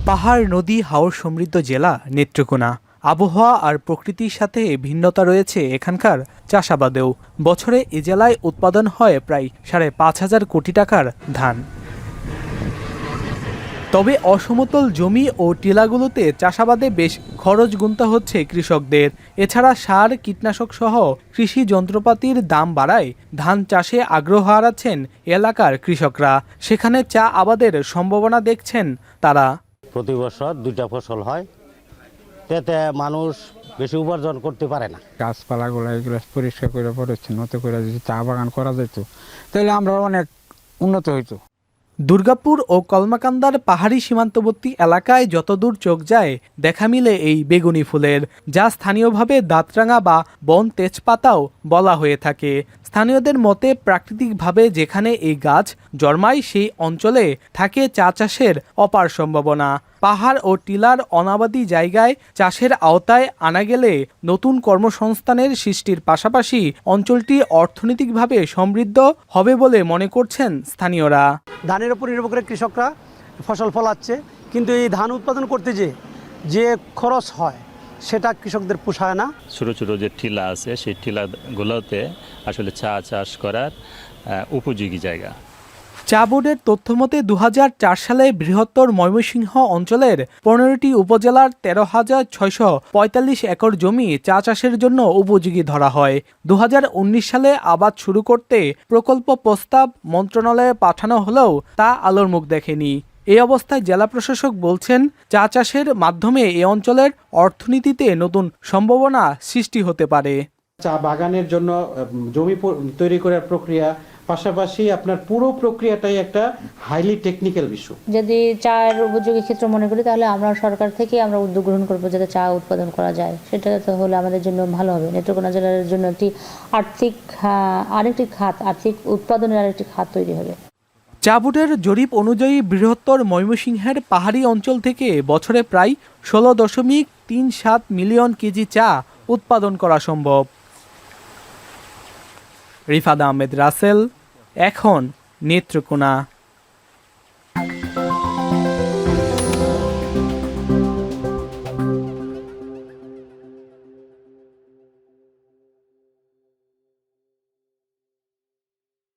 পাহাড়, নদী, হাওর সমৃদ্ধ জেলা নেত্রকোনা। আবহাওয়া আর প্রকৃতির সাথে ভিন্নতা রয়েছে এখানকার চাষাবাদেও। বছরে এ জেলায় উৎপাদন হয় প্রায় ৫,৫০০ কোটি টাকার ধান। তবে অসমতল জমি ও টিলাগুলোতে চাষাবাদে বেশ খরচ গুনতে হচ্ছে কৃষকদের। এছাড়া সার, কীটনাশক সহ কৃষি যন্ত্রপাতির দাম বাড়ায় ধান চাষে আগ্রহ হারাচ্ছেন এলাকার কৃষকরা। সেখানে চা আবাদের সম্ভাবনা দেখছেন তারা। প্রতি বছর 2টা ফসল হয়, এতে মানুষ বেশি উপার্জন করতে পারে না। গাছপালাগুলো এগুলো পরিষ্কার করে পরিচ্ছন্ন করে যদি চা বাগান করা যেত তাহলে আমরা অনেক উন্নত হইতো। দুর্গাপুর ও কলমাকান্দার পাহাড়ি সীমান্তবর্তী এলাকায় যতদূর চোখ যায় দেখা মিলে এই বেগুনি ফুলের, যা স্থানীয়ভাবে দাঁতরাঙা বা বন তেজপাতাও বলা হয়ে থাকে। স্থানীয়দের মতে প্রাকৃতিকভাবে যেখানে এই গাছ জন্মায় সেই অঞ্চলে থাকে চা চাষের অপার সম্ভাবনা। পাহাড় ও টিলার অনাবাদি জায়গায় চাষের আওতায় আনা গেলে নতুন কর্মসংস্থানের সৃষ্টির পাশাপাশি অঞ্চলটি অর্থনৈতিকভাবে সমৃদ্ধ হবে বলে মনে করছেন স্থানীয়রা। ধানের উপর নির্ভর করে কৃষকরা ফসল ফলাচ্ছে, কিন্তু এই ধান উৎপাদন করতে যে খরচ হয় সেটা কৃষকদের পোষায় না। ছোটো ছোটো যে টিলা আছে সেই টিলাগুলোতে আসলে চা চাষ করার উপযোগী জায়গা। চা বোর্ডের তথ্যমতে ২০০৪ সালে বৃহত্তর ময়মনসিংহ অঞ্চলের ১৫টি উপজেলার ১৩,৬৪৫ একর জমি চা চাষের জন্য উপযোগী ধরা হয়। ২০১৯ সালে আবাদ শুরু করতে প্রকল্প প্রস্তাব মন্ত্রণালয়ে পাঠানো হলেও তা আলোর মুখ দেখেনি। এই অবস্থায় জেলা প্রশাসক বলছেন, চা চাষের মাধ্যমে এ অঞ্চলের অর্থনীতিতে নতুন সম্ভাবনা সৃষ্টি হতে পারে। চা বাগানের জন্য জমি তৈরি করার প্রক্রিয়া, পাশাপাশি আপনার পুরো প্রক্রিয়াটাই একটা হাইলি টেকনিক্যাল বিষয়। যদি চায়ের উপযোগী ক্ষেত্র মনে করি তাহলে আমরা সরকার থেকে আমরা উদ্যোগ গ্রহণ করবো যাতে চা উৎপাদন করা যায়। সেটা তো হলে আমাদের জন্য ভালো হবে। নেত্রকোনা জেলার জন্য একটি আর্থিক উৎপাদনের আরেকটি খাত তৈরি হবে। চা বোর্ডের জরিপ অনুযায়ী বৃহত্তর ময়মনসিংহের পাহাড়ি অঞ্চল থেকে বছরে প্রায় ১৬.৩৭ মিলিয়ন কেজি চা উৎপাদন করা সম্ভব। রিফাত আহমেদ রাসেল, এখন নেত্রকোনা।